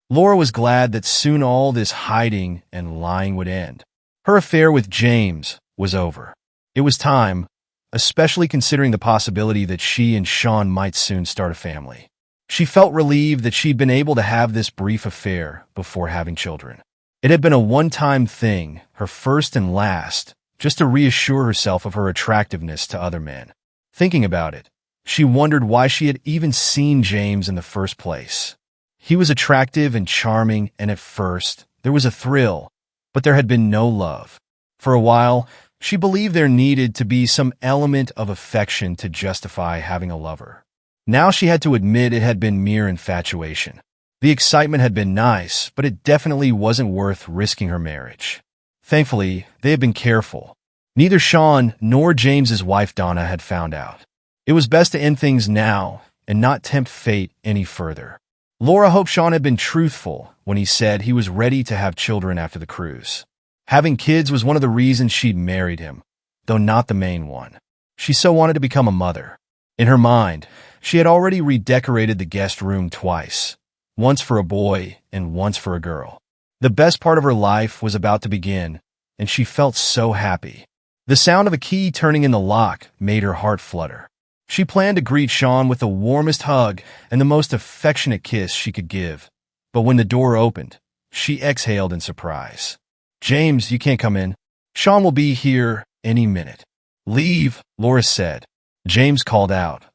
Laura was glad that soon all this hiding and lying would end. Her affair with James was over. It was time, especially considering the possibility that she and Sean might soon start a family. She felt relieved that she'd been able to have this brief affair before having children. It had been a one-time thing, her first and last, just to reassure herself of her attractiveness to other men. Thinking about it, she wondered why she had even seen James in the first place. He was attractive and charming, and at first, there was a thrill, but there had been no love. For a while, she believed there needed to be some element of affection to justify having a lover. Now she had to admit it had been mere infatuation. The excitement had been nice, but it definitely wasn't worth risking her marriage. Thankfully, they had been careful. Neither Sean nor James's wife Donna had found out. It was best to end things now and not tempt fate any further. Laura hoped Sean had been truthful when he said he was ready to have children after the cruise. Having kids was one of the reasons she'd married him, though not the main one. She so wanted to become a mother. In her mind, she had already redecorated the guest room twice, once for a boy and once for a girl. The best part of her life was about to begin, and she felt so happy. The sound of a key turning in the lock made her heart flutter. She planned to greet Sean with the warmest hug and the most affectionate kiss she could give. But when the door opened, she exhaled in surprise. "James, you can't come in. Sean will be here any minute." "Leave," Laura said. James called out,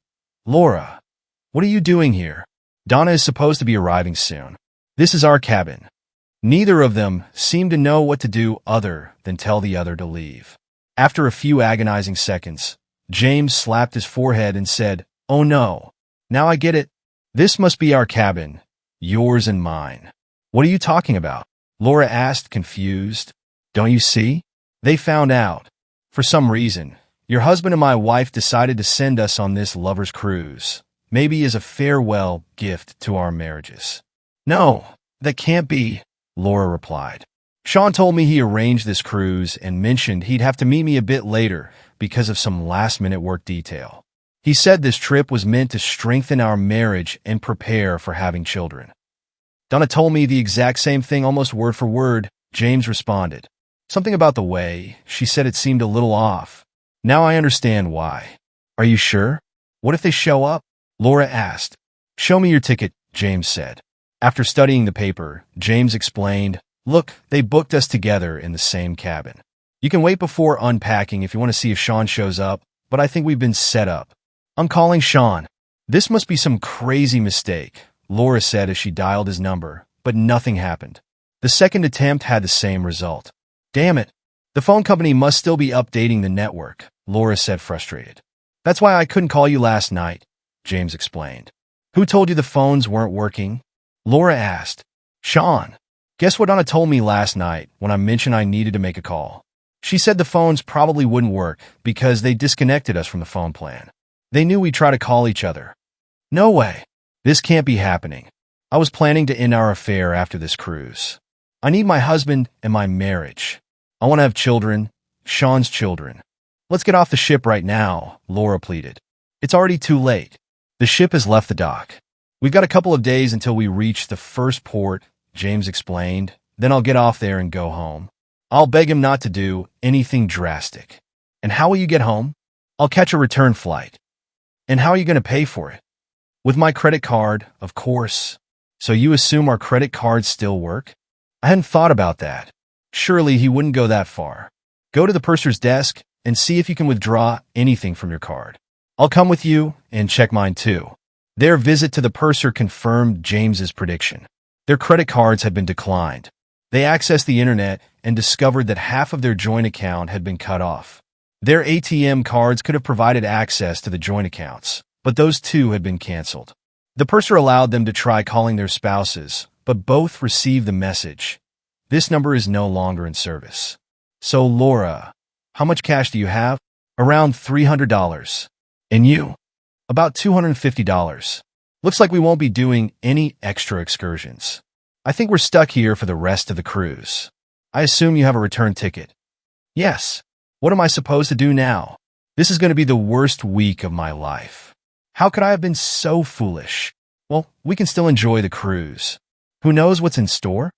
"Laura, what are you doing here? Donna is supposed to be arriving soon. This is our cabin." Neither of them seemed to know what to do other than tell the other to leave. After a few agonizing seconds, James slapped his forehead and said, "Oh no, now I get it. This must be our cabin, yours and mine." "What are you talking about?" Laura asked, confused. "Don't you see? They found out. For some reason, your husband and my wife decided to send us on this lover's cruise, maybe as a farewell gift to our marriages." "No, that can't be," Laura replied. "Sean told me he arranged this cruise and mentioned he'd have to meet me a bit later because of some last-minute work detail. He said this trip was meant to strengthen our marriage and prepare for having children." "Donna told me the exact same thing almost word for word," James responded. "Something about the way she said it seemed a little off. Now I understand why." "Are you sure? What if they show up?" Laura asked. "Show me your ticket," James said. After studying the paper, James explained, "Look, they booked us together in the same cabin. You can wait before unpacking if you want to see if Sean shows up, but I think we've been set up. I'm calling Sean." "This must be some crazy mistake," Laura said as she dialed his number, but nothing happened. The second attempt had the same result. "Damn it. The phone company must still be updating the network," Laura said, frustrated. "That's why I couldn't call you last night," James explained. "Who told you the phones weren't working?" Laura asked. "Sean. Guess what Donna told me last night when I mentioned I needed to make a call? She said the phones probably wouldn't work because they disconnected us from the phone plan. They knew we'd try to call each other." "No way. This can't be happening. I was planning to end our affair after this cruise. I need my husband and my marriage. I want to have children, Sean's children. Let's get off the ship right now," Laura pleaded. "It's already too late. The ship has left the dock. We've got a couple of days until we reach the first port," James explained. "Then I'll get off there and go home. I'll beg him not to do anything drastic." "And how will you get home?" "I'll catch a return flight." "And how are you going to pay for it?" "With my credit card, of course." "So you assume our credit cards still work?" "I hadn't thought about that." "Surely he wouldn't go that far. Go to the purser's desk and see if you can withdraw anything from your card. I'll come with you and check mine too." Their visit to the purser confirmed James's prediction. Their credit cards had been declined. They accessed the internet and discovered that half of their joint account had been cut off. Their ATM cards could have provided access to the joint accounts, but those too had been canceled. The purser allowed them to try calling their spouses, but both received the message, "This number is no longer in service." "So, Laura, how much cash do you have?" "Around $300. "And you?" "About $250. Looks like we won't be doing any extra excursions. I think we're stuck here for the rest of the cruise. I assume you have a return ticket." "Yes. What am I supposed to do now? This is going to be the worst week of my life. How could I have been so foolish?" "Well, we can still enjoy the cruise. Who knows what's in store?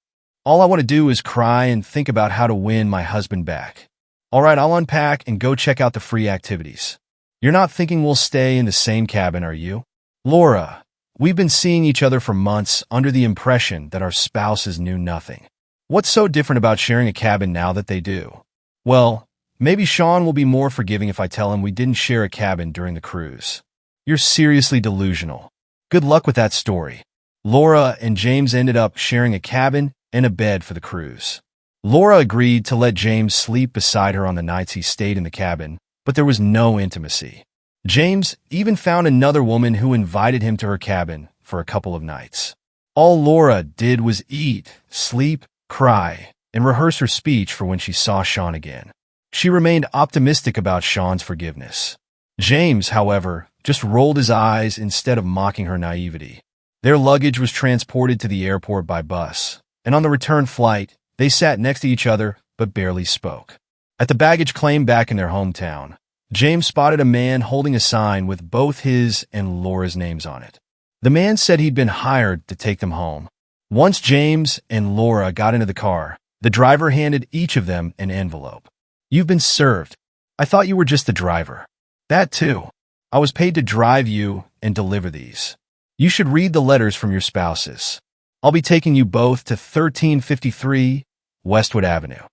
All I want to do is cry and think about how to win my husband back. All right, I'll unpack and go check out the free activities. You're not thinking we'll stay in the same cabin, are you? Laura, we've been seeing each other for months under the impression that our spouses knew nothing. What's so different about sharing a cabin now that they do? Well, maybe Sean will be more forgiving if I tell him we didn't share a cabin during the cruise. You're seriously delusional. Good luck with that story. Laura and James ended up sharing a cabin and a bed for the cruise. Laura agreed to let James sleep beside her on the nights he stayed in the cabin, but there was no intimacy. James even found another woman who invited him to her cabin for a couple of nights. All Laura did was eat, sleep, cry, and rehearse her speech for when she saw Sean again. She remained optimistic about Sean's forgiveness. James, however, just rolled his eyes instead of mocking her naivety. Their luggage was transported to the airport by bus, and on the return flight, they sat next to each other but barely spoke. At the baggage claim back in their hometown, James spotted a man holding a sign with both his and Laura's names on it. The man said he'd been hired to take them home. Once James and Laura got into the car, the driver handed each of them an envelope. "You've been served. I thought you were just the driver." "That too. I was paid to drive you and deliver these. You should read the letters from your spouses. I'll be taking you both to 1353 Westwood Avenue."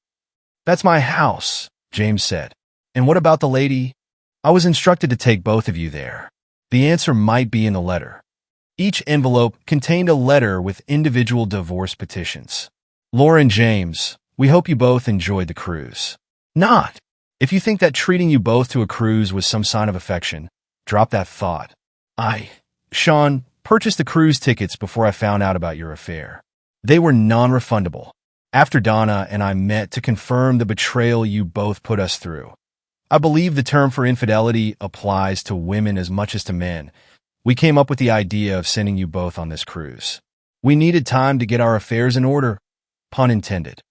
"That's my house," James said. "And what about the lady?" "I was instructed to take both of you there. The answer might be in the letter." Each envelope contained a letter with individual divorce petitions. "Laura and James, we hope you both enjoyed the cruise. Not. If you think that treating you both to a cruise was some sign of affection, drop that thought. Sean, purchased the cruise tickets before I found out about your affair. They were non-refundable. After Donna and I met to confirm the betrayal you both put us through. I believe the term for infidelity applies to women as much as to men. We came up with the idea of sending you both on this cruise. We needed time to get our affairs in order, pun intended.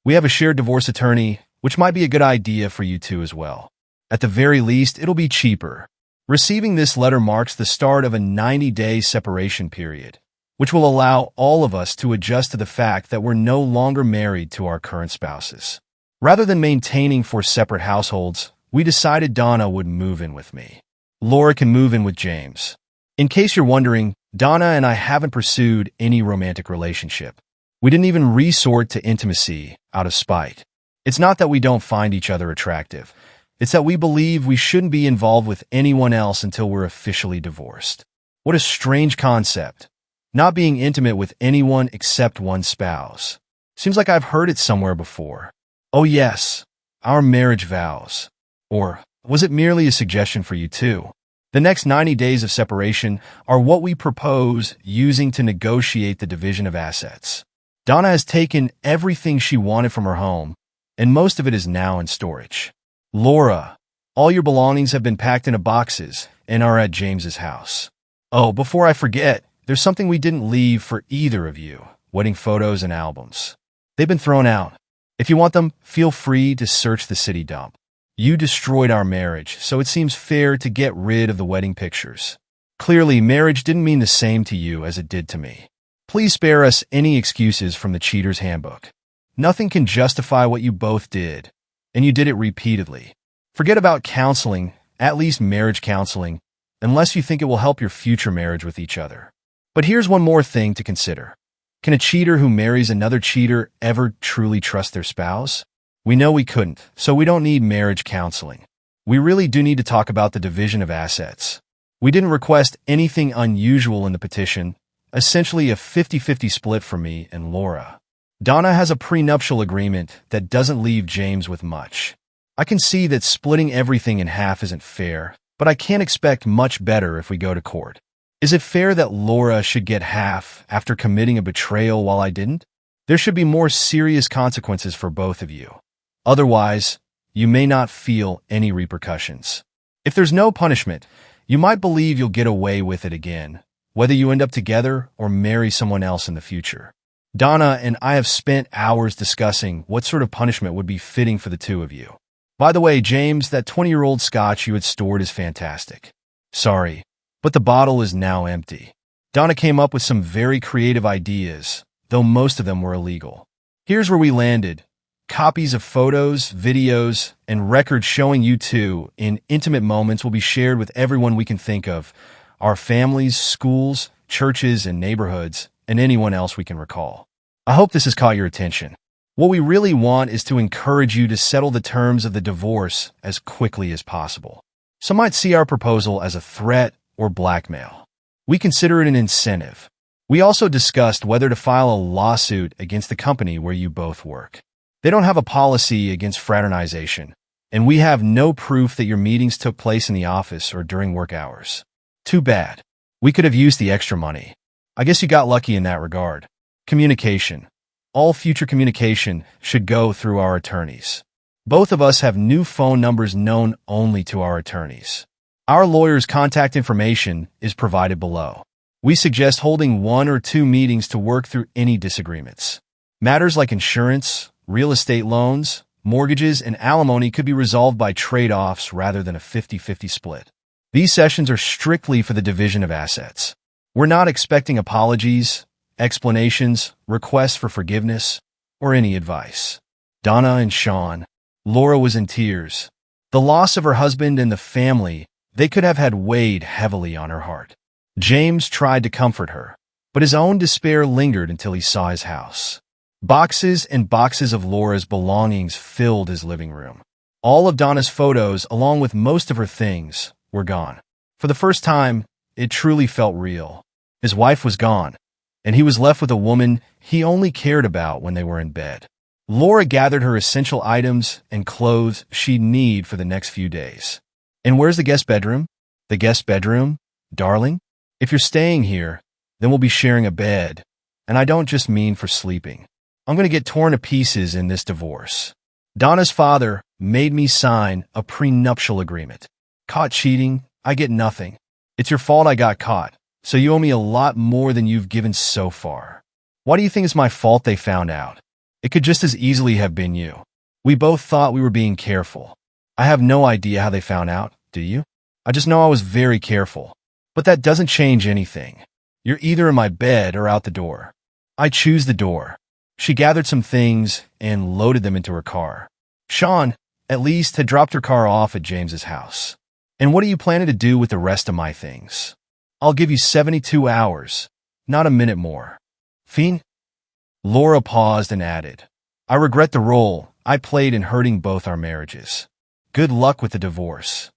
We have a shared divorce attorney, which might be a good idea for you two as well. At the very least, it'll be cheaper. Receiving this letter marks the start of a 90-day separation period, which will allow all of us to adjust to the fact that we're no longer married to our current spouses. Rather than maintaining 4 separate households, we decided Donna would move in with me. Laura can move in with James. In case you're wondering, Donna and I haven't pursued any romantic relationship. We didn't even resort to intimacy out of spite. It's not that we don't find each other attractive. It's that we believe we shouldn't be involved with anyone else until we're officially divorced. What a strange concept. Not being intimate with anyone except one's spouse. Seems like I've heard it somewhere before. Oh yes, our marriage vows. Or was it merely a suggestion for you too? The next 90 days of separation are what we propose using to negotiate the division of assets. Donna has taken everything she wanted from her home, and most of it is now in storage. Laura, all your belongings have been packed into boxes and are at James's house. Oh, before I forget, there's something we didn't leave for either of you, wedding photos and albums. They've been thrown out. If you want them, feel free to search the city dump. You destroyed our marriage, so it seems fair to get rid of the wedding pictures. Clearly, marriage didn't mean the same to you as it did to me. Please spare us any excuses from the cheater's handbook. Nothing can justify what you both did, and you did it repeatedly. Forget about counseling, at least marriage counseling, unless you think it will help your future marriage with each other. But here's one more thing to consider. Can a cheater who marries another cheater ever truly trust their spouse? We know we couldn't, so we don't need marriage counseling. We really do need to talk about the division of assets. We didn't request anything unusual in the petition, essentially a 50-50 split for me and Laura. Donna has a prenuptial agreement that doesn't leave James with much. I can see that splitting everything in half isn't fair, but I can't expect much better if we go to court. Is it fair that Laura should get half after committing a betrayal while I didn't? There should be more serious consequences for both of you. Otherwise, you may not feel any repercussions. If there's no punishment, you might believe you'll get away with it again, whether you end up together or marry someone else in the future. Donna and I have spent hours discussing what sort of punishment would be fitting for the two of you. By the way, James, that 20-year-old scotch you had stored is fantastic. Sorry, but the bottle is now empty. Donna came up with some very creative ideas, though most of them were illegal. Here's where we landed. Copies of photos, videos, and records showing you two in intimate moments will be shared with everyone we can think of, our families, schools, churches, and neighborhoods, and anyone else we can recall. I hope this has caught your attention. What we really want is to encourage you to settle the terms of the divorce as quickly as possible. Some might see our proposal as a threat or blackmail. We consider it an incentive. We also discussed whether to file a lawsuit against the company where you both work. They don't have a policy against fraternization, and we have no proof that your meetings took place in the office or during work hours. Too bad. We could have used the extra money. I guess you got lucky in that regard. Communication. All future communication should go through our attorneys. Both of us have new phone numbers known only to our attorneys. Our lawyer's contact information is provided below. We suggest holding 1 or 2 meetings to work through any disagreements. Matters like insurance, real estate loans, mortgages, and alimony could be resolved by trade-offs rather than a 50-50 split. These sessions are strictly for the division of assets. We're not expecting apologies, explanations, requests for forgiveness, or any advice. Donna and Sean. Laura was in tears. The loss of her husband and the family they could have had weighed heavily on her heart. James tried to comfort her, but his own despair lingered until he saw his house. Boxes and boxes of Laura's belongings filled his living room. All of Donna's photos, along with most of her things, were gone. For the first time, it truly felt real. His wife was gone, and he was left with a woman he only cared about when they were in bed. Laura gathered her essential items and clothes she'd need for the next few days. And where's the guest bedroom? The guest bedroom? Darling? If you're staying here, then we'll be sharing a bed. And I don't just mean for sleeping. I'm going to get torn to pieces in this divorce. Donna's father made me sign a prenuptial agreement. Caught cheating, I get nothing. It's your fault I got caught, so you owe me a lot more than you've given so far. Why do you think it's my fault they found out? It could just as easily have been you. We both thought we were being careful. I have no idea how they found out, do you? I just know I was very careful. But that doesn't change anything. You're either in my bed or out the door. I choose the door. She gathered some things and loaded them into her car. Sean, at least, had dropped her car off at James's house. And what are you planning to do with the rest of my things? I'll give you 72 hours, not a minute more. Fiend? Laura paused and added, I regret the role I played in hurting both our marriages. Good luck with the divorce.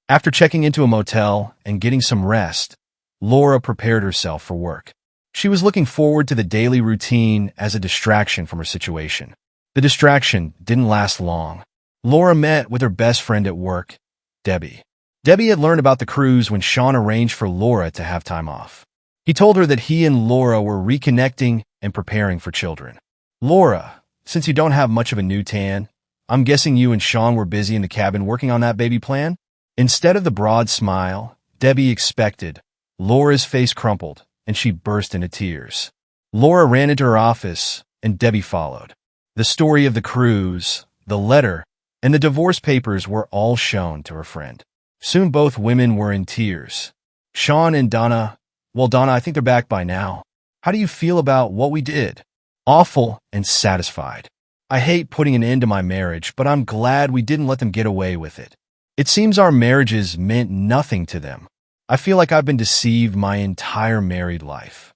After checking into a motel and getting some rest, Laura prepared herself for work. She was looking forward to the daily routine as a distraction from her situation. The distraction didn't last long. Laura met with her best friend at work, Debbie. Debbie had learned about the cruise when Sean arranged for Laura to have time off. He told her that he and Laura were reconnecting and preparing for children. Laura, since you don't have much of a new tan, I'm guessing you and Sean were busy in the cabin working on that baby plan? Instead of the broad smile Debbie expected, Laura's face crumpled and she burst into tears. Laura ran into her office and Debbie followed. The story of the cruise, the letter, and the divorce papers were all shown to her friend. Soon both women were in tears. Sean and Donna, well, Donna, I think they're back by now. How do you feel about what we did? Awful and satisfied. I hate putting an end to my marriage, but I'm glad we didn't let them get away with it. It seems our marriages meant nothing to them. I feel like I've been deceived my entire married life.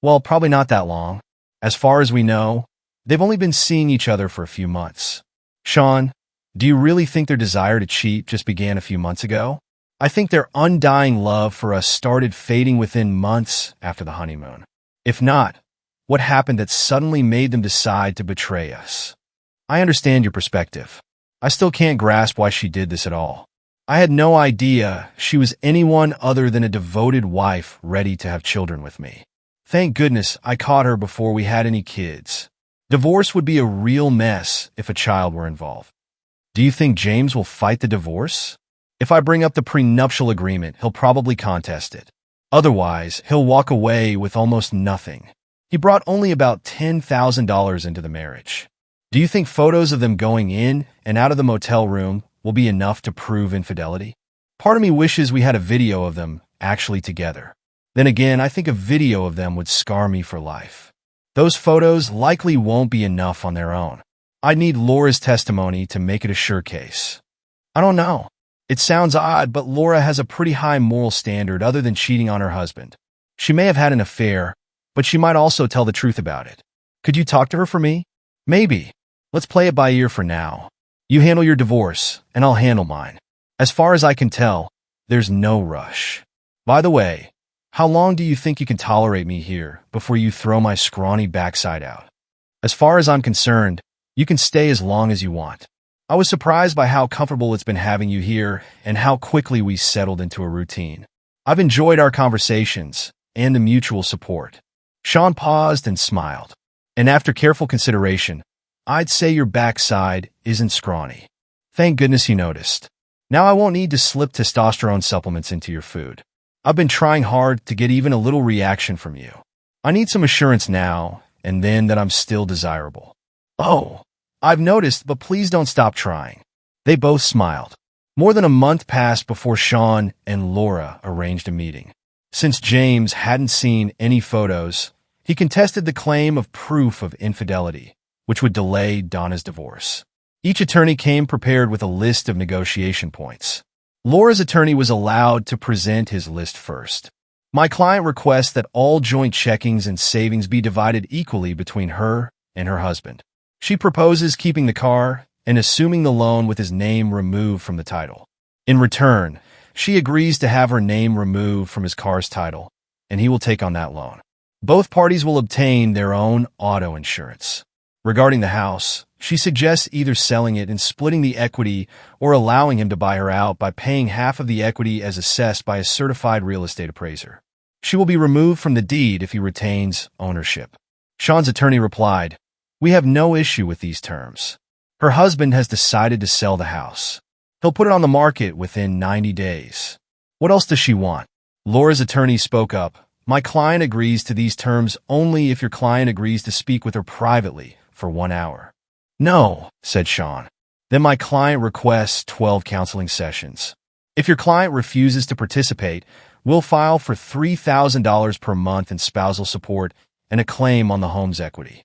Well, probably not that long. As far as we know, they've only been seeing each other for a few months. Sean, do you really think their desire to cheat just began a few months ago? I think their undying love for us started fading within months after the honeymoon. If not, what happened that suddenly made them decide to betray us? I understand your perspective. I still can't grasp why she did this at all. I had no idea she was anyone other than a devoted wife ready to have children with me. Thank goodness I caught her before we had any kids. Divorce would be a real mess if a child were involved. Do you think James will fight the divorce? If I bring up the prenuptial agreement, he'll probably contest it. Otherwise, he'll walk away with almost nothing. He brought only about $10,000 into the marriage. Do you think photos of them going in and out of the motel room will be enough to prove infidelity? Part of me wishes we had a video of them actually together. Then again, I think a video of them would scar me for life. Those photos likely won't be enough on their own. I'd need Laura's testimony to make it a sure case. I don't know. It sounds odd, but Laura has a pretty high moral standard other than cheating on her husband. She may have had an affair, but she might also tell the truth about it. Could you talk to her for me? Maybe. Let's play it by ear for now. You handle your divorce, and I'll handle mine. As far as I can tell, there's no rush. By the way, how long do you think you can tolerate me here before you throw my scrawny backside out? As far as I'm concerned, you can stay as long as you want. I was surprised by how comfortable it's been having you here and how quickly we settled into a routine. I've enjoyed our conversations and the mutual support. Sean paused and smiled. And after careful consideration, I'd say your backside isn't scrawny. Thank goodness you noticed. Now I won't need to slip testosterone supplements into your food. I've been trying hard to get even a little reaction from you. I need some assurance now and then that I'm still desirable. Oh, I've noticed, but please don't stop trying. They both smiled. More than a month passed before Sean and Laura arranged a meeting. Since James hadn't seen any photos, he contested the claim of proof of infidelity, which would delay Donna's divorce. Each attorney came prepared with a list of negotiation points. Laura's attorney was allowed to present his list first. My client requests that all joint checkings and savings be divided equally between her and her husband. She proposes keeping the car and assuming the loan with his name removed from the title. In return, she agrees to have her name removed from his car's title, and he will take on that loan. Both parties will obtain their own auto insurance. Regarding the house, she suggests either selling it and splitting the equity or allowing him to buy her out by paying half of the equity as assessed by a certified real estate appraiser. She will be removed from the deed if he retains ownership. Sean's attorney replied, "We have no issue with these terms. Her husband has decided to sell the house. He'll put it on the market within 90 days. What else does she want?" Laura's attorney spoke up. "My client agrees to these terms only if your client agrees to speak with her privately for 1 hour." "No," said Sean. "Then my client requests 12 counseling sessions. If your client refuses to participate, we'll file for $3,000 per month in spousal support and a claim on the home's equity.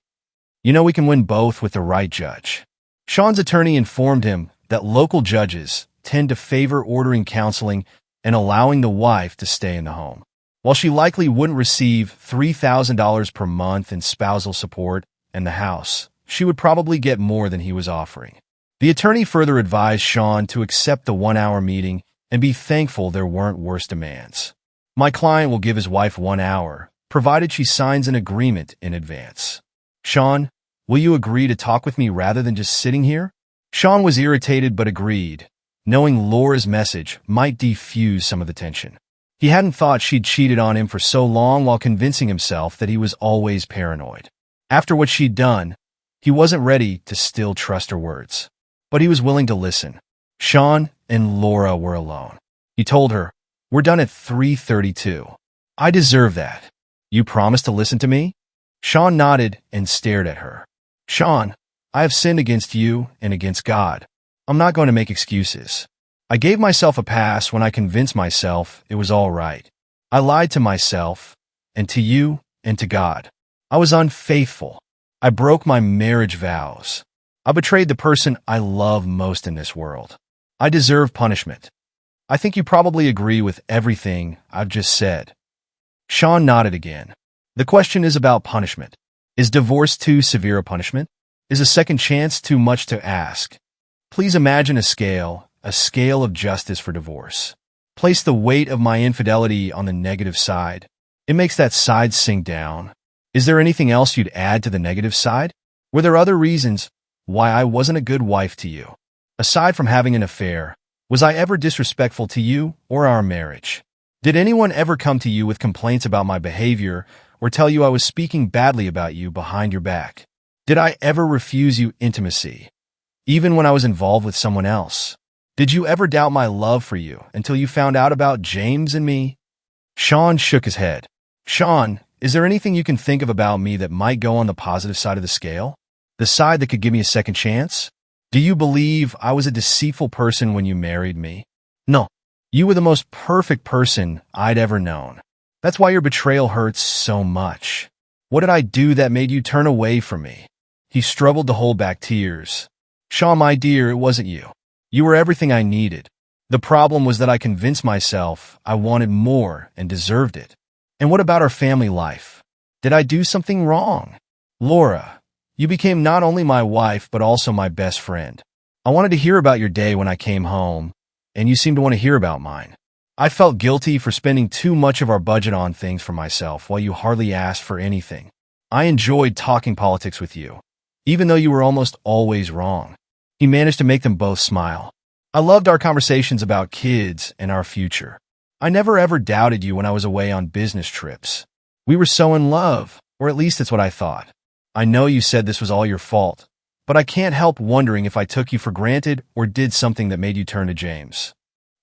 You know we can win both with the right judge." Sean's attorney informed him that local judges tend to favor ordering counseling and allowing the wife to stay in the home. While she likely wouldn't receive $3,000 per month in spousal support and the house, she would probably get more than he was offering. The attorney further advised Sean to accept the 1-hour meeting and be thankful there weren't worse demands. "My client will give his wife 1 hour, provided she signs an agreement in advance. Sean, will you agree to talk with me rather than just sitting here?" Sean was irritated but agreed, knowing Laura's message might defuse some of the tension. He hadn't thought she'd cheated on him for so long while convincing himself that he was always paranoid. After what she'd done, he wasn't ready to still trust her words. But he was willing to listen. Sean and Laura were alone. He told her, "We're done at 3:32. I deserve that. You promise to listen to me?" Sean nodded and stared at her. "Sean, I have sinned against you and against God. I'm not going to make excuses. I gave myself a pass when I convinced myself it was all right. I lied to myself, and to you, and to God. I was unfaithful. I broke my marriage vows. I betrayed the person I love most in this world. I deserve punishment. I think you probably agree with everything I've just said." Sean nodded again. "The question is about punishment. Is divorce too severe a punishment? Is a second chance too much to ask? Please imagine a scale of justice for divorce. Place the weight of my infidelity on the negative side. It makes that side sink down. Is there anything else you'd add to the negative side? Were there other reasons why I wasn't a good wife to you? Aside from having an affair, was I ever disrespectful to you or our marriage? Did anyone ever come to you with complaints about my behavior or tell you I was speaking badly about you behind your back? Did I ever refuse you intimacy, even when I was involved with someone else? Did you ever doubt my love for you until you found out about James and me?" Sean shook his head. "Sean, is there anything you can think of about me that might go on the positive side of the scale? The side that could give me a second chance? Do you believe I was a deceitful person when you married me? No. You were the most perfect person I'd ever known. That's why your betrayal hurts so much. What did I do that made you turn away from me? He struggled to hold back tears. Sean, my dear, it wasn't you. You were everything I needed. The problem was that I convinced myself I wanted more and deserved it. And what about our family life? Did I do something wrong? Laura, you became not only my wife but also my best friend. I wanted to hear about your day when I came home, and you seemed to want to hear about mine. I felt guilty for spending too much of our budget on things for myself while you hardly asked for anything. I enjoyed talking politics with you, even though you were almost always wrong. He managed to make them both smile. I loved our conversations about kids and our future. I never ever doubted you when I was away on business trips. We were so in love, or at least it's what I thought. I know you said this was all your fault, but I can't help wondering if I took you for granted or did something that made you turn to James.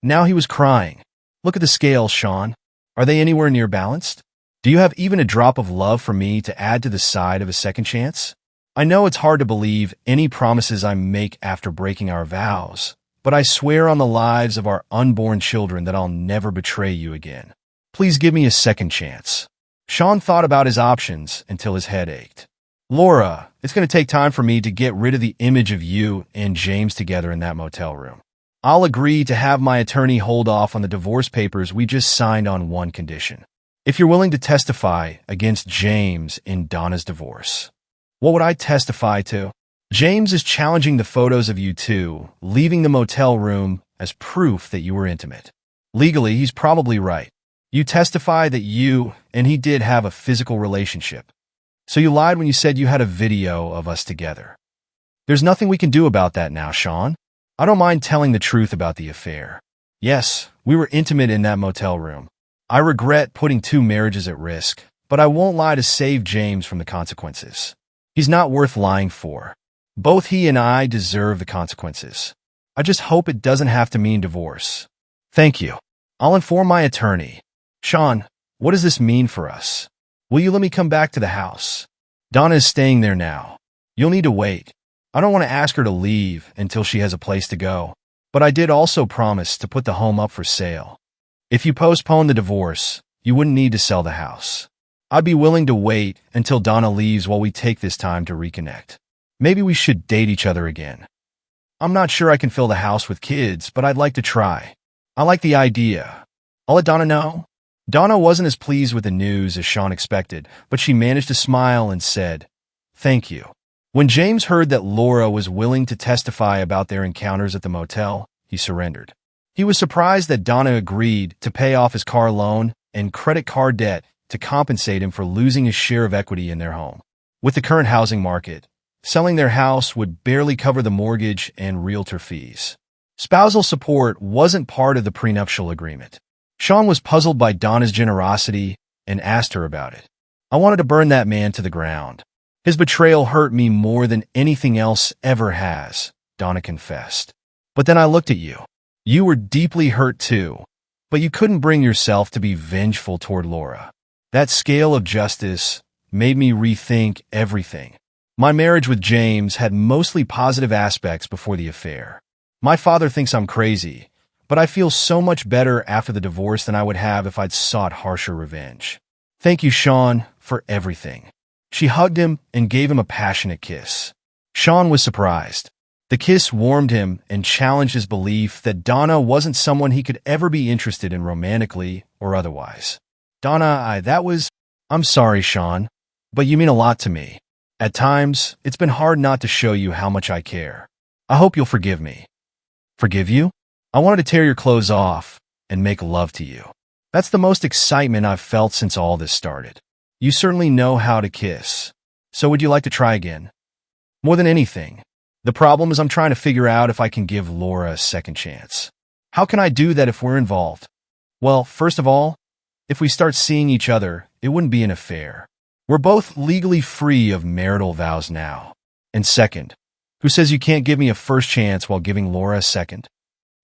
Now he was crying. Look at the scales, Sean. Are they anywhere near balanced? Do you have even a drop of love for me to add to the side of a second chance? I know it's hard to believe any promises I make after breaking our vows, but I swear on the lives of our unborn children that I'll never betray you again. Please give me a second chance. Sean thought about his options until his head ached. Laura, it's going to take time for me to get rid of the image of you and James together in that motel room. I'll agree to have my attorney hold off on the divorce papers we just signed on one condition. If you're willing to testify against James in Donna's divorce. What would I testify to? James is challenging the photos of you two, leaving the motel room as proof that you were intimate. Legally, he's probably right. You testify that you and he did have a physical relationship. So you lied when you said you had a video of us together. There's nothing we can do about that now, Sean. I don't mind telling the truth about the affair. Yes, we were intimate in that motel room. I regret putting two marriages at risk, but I won't lie to save James from the consequences. He's not worth lying for. Both he and I deserve the consequences. I just hope it doesn't have to mean divorce. Thank you. I'll inform my attorney. Sean, what does this mean for us? Will you let me come back to the house? Donna is staying there now. You'll need to wait. I don't want to ask her to leave until she has a place to go, but I did also promise to put the home up for sale. If you postpone the divorce, you wouldn't need to sell the house. I'd be willing to wait until Donna leaves while we take this time to reconnect. Maybe we should date each other again. I'm not sure I can fill the house with kids, but I'd like to try. I like the idea. I'll let Donna know. Donna wasn't as pleased with the news as Sean expected, but she managed to smile and said, "Thank you." When James heard that Laura was willing to testify about their encounters at the motel, he surrendered. He was surprised that Donna agreed to pay off his car loan and credit card debt to compensate him for losing his share of equity in their home. With the current housing market, selling their house would barely cover the mortgage and realtor fees. Spousal support wasn't part of the prenuptial agreement. Sean was puzzled by Donna's generosity and asked her about it. I wanted to burn that man to the ground. His betrayal hurt me more than anything else ever has, Donna confessed. But then I looked at you. You were deeply hurt too, but you couldn't bring yourself to be vengeful toward Laura. That scale of justice made me rethink everything. My marriage with James had mostly positive aspects before the affair. My father thinks I'm crazy, but I feel so much better after the divorce than I would have if I'd sought harsher revenge. Thank you, Sean, for everything. She hugged him and gave him a passionate kiss. Sean was surprised. The kiss warmed him and challenged his belief that Donna wasn't someone he could ever be interested in romantically or otherwise. Donna, I'm sorry, Sean, but you mean a lot to me. At times, it's been hard not to show you how much I care. I hope you'll forgive me. Forgive you? I wanted to tear your clothes off and make love to you. That's the most excitement I've felt since all this started. You certainly know how to kiss. So would you like to try again? More than anything, the problem is I'm trying to figure out if I can give Laura a second chance. How can I do that if we're involved? Well, first of all, if we start seeing each other, it wouldn't be an affair. We're both legally free of marital vows now. And second, who says you can't give me a first chance while giving Laura a second?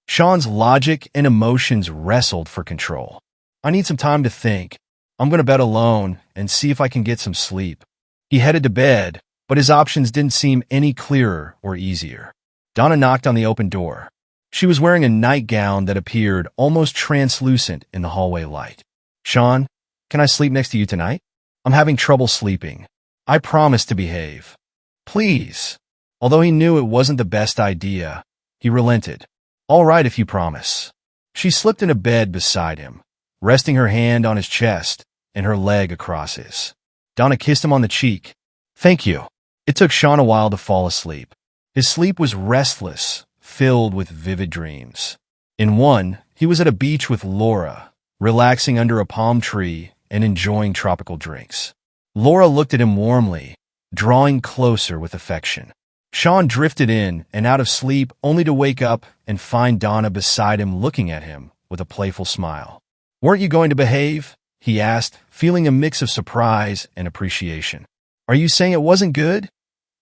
Sean's logic and emotions wrestled for control. I need some time to think. I'm going to bed alone and see if I can get some sleep. He headed to bed, but his options didn't seem any clearer or easier. Donna knocked on the open door. She was wearing a nightgown that appeared almost translucent in the hallway light. Sean, can I sleep next to you tonight? I'm having trouble sleeping. I promise to behave. Please. Although he knew it wasn't the best idea, he relented. All right if you promise. She slipped into bed beside him, resting her hand on his chest and her leg across his. Donna kissed him on the cheek. Thank you. It took Sean a while to fall asleep. His sleep was restless, filled with vivid dreams. In one, he was at a beach with Laura, relaxing under a palm tree and enjoying tropical drinks. Laura looked at him warmly, drawing closer with affection. Sean drifted in and out of sleep only to wake up and find Donna beside him looking at him with a playful smile. Weren't you going to behave? He asked, feeling a mix of surprise and appreciation. Are you saying it wasn't good?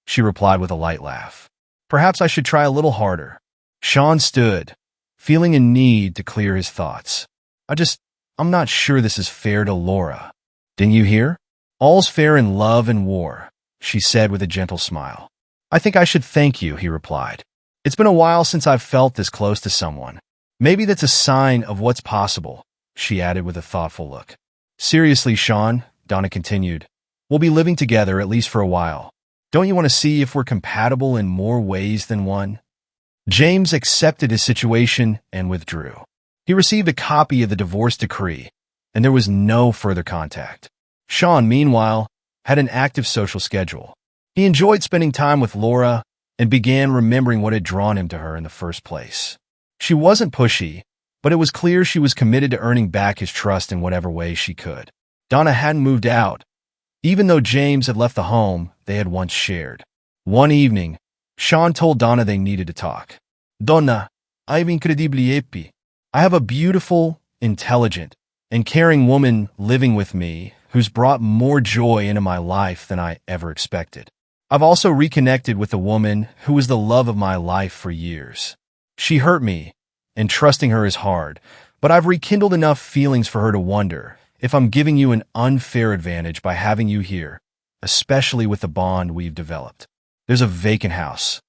She replied with a light laugh. Perhaps I should try a little harder. Sean stood, feeling a need to clear his thoughts. I'm not sure this is fair to Laura. Didn't you hear? All's fair in love and war, she said with a gentle smile. I think I should thank you, he replied. It's been a while since I've felt this close to someone. Maybe that's a sign of what's possible, she added with a thoughtful look. Seriously, Sean, Donna continued, we'll be living together at least for a while. Don't you want to see if we're compatible in more ways than one? James accepted his situation and withdrew. He received a copy of the divorce decree, and there was no further contact. Sean, meanwhile, had an active social schedule. He enjoyed spending time with Laura and began remembering what had drawn him to her in the first place. She wasn't pushy, but it was clear she was committed to earning back his trust in whatever way she could. Donna hadn't moved out, even though James had left the home they had once shared. One evening, Sean told Donna they needed to talk. Donna, I'm incredibly happy. I have a beautiful, intelligent, and caring woman living with me who's brought more joy into my life than I ever expected. I've also reconnected with a woman who was the love of my life for years. She hurt me, and trusting her is hard, but I've rekindled enough feelings for her to wonder if I'm giving you an unfair advantage by having you here, especially with the bond we've developed. There's a vacant house.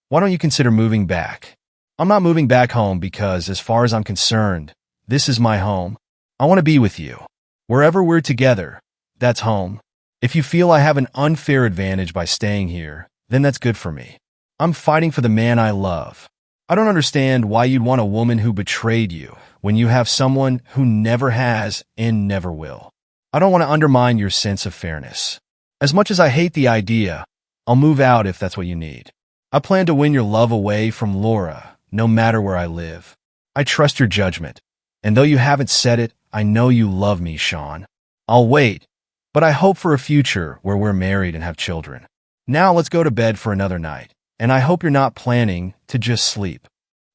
Why don't you consider moving back? I'm not moving back home because, as far as I'm concerned, this is my home. I want to be with you. Wherever we're together, that's home. If you feel I have an unfair advantage by staying here, then that's good for me. I'm fighting for the man I love. I don't understand why you'd want a woman who betrayed you when you have someone who never has and never will. I don't want to undermine your sense of fairness. As much as I hate the idea, I'll move out if that's what you need. I plan to win your love away from Laura, no matter where I live. I trust your judgment, and though you haven't said it, I know you love me, Sean. I'll wait, but I hope for a future where we're married and have children. Now let's go to bed for another night, and I hope you're not planning to just sleep.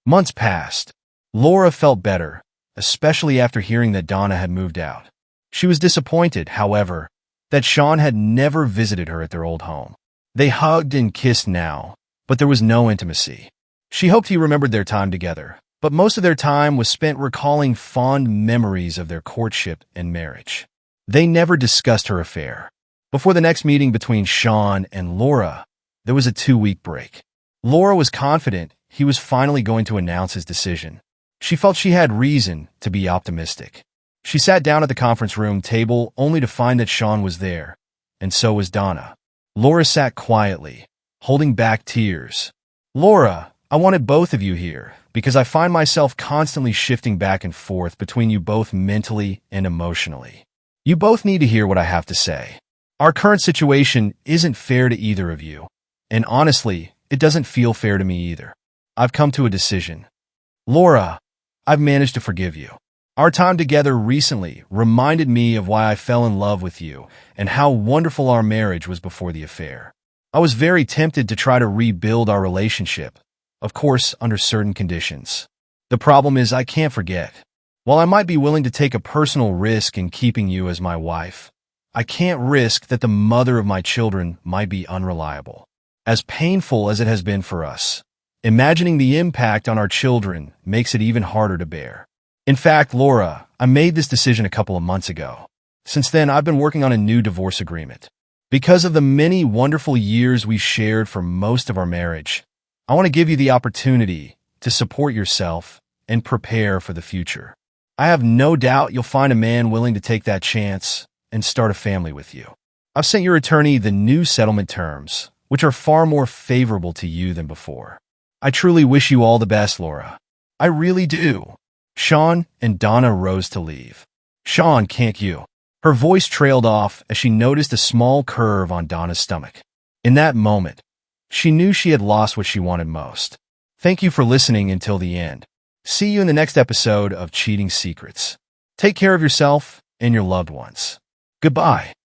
Months passed. Laura felt better, especially after hearing that Donna had moved out. She was disappointed, however, that Sean had never visited her at their old home. They hugged and kissed now, but there was no intimacy. She hoped he remembered their time together, but most of their time was spent recalling fond memories of their courtship and marriage. They never discussed her affair. Before the next meeting between Sean and Laura, there was a 2-week break. Laura was confident he was finally going to announce his decision. She felt she had reason to be optimistic. She sat down at the conference room table only to find that Sean was there, and so was Donna. Laura sat quietly, holding back tears. Laura, I wanted both of you here because I find myself constantly shifting back and forth between you both mentally and emotionally. You both need to hear what I have to say. Our current situation isn't fair to either of you, and honestly, it doesn't feel fair to me either. I've come to a decision. Laura, I've managed to forgive you. Our time together recently reminded me of why I fell in love with you and how wonderful our marriage was before the affair. I was very tempted to try to rebuild our relationship, of course, under certain conditions. The problem is I can't forget. While I might be willing to take a personal risk in keeping you as my wife, I can't risk that the mother of my children might be unreliable. As painful as it has been for us, imagining the impact on our children makes it even harder to bear. In fact, Laura, I made this decision a couple of months ago. Since then, I've been working on a new divorce agreement. Because of the many wonderful years we shared for most of our marriage, I want to give you the opportunity to support yourself and prepare for the future. I have no doubt you'll find a man willing to take that chance, and start a family with you. I've sent your attorney the new settlement terms, which are far more favorable to you than before. I truly wish you all the best, Laura. I really do." Sean and Donna rose to leave. "Sean, can't you?" Her voice trailed off as she noticed a small curve on Donna's stomach. In that moment, she knew she had lost what she wanted most. Thank you for listening until the end. See you in the next episode of Cheating Secrets. Take care of yourself and your loved ones. Goodbye.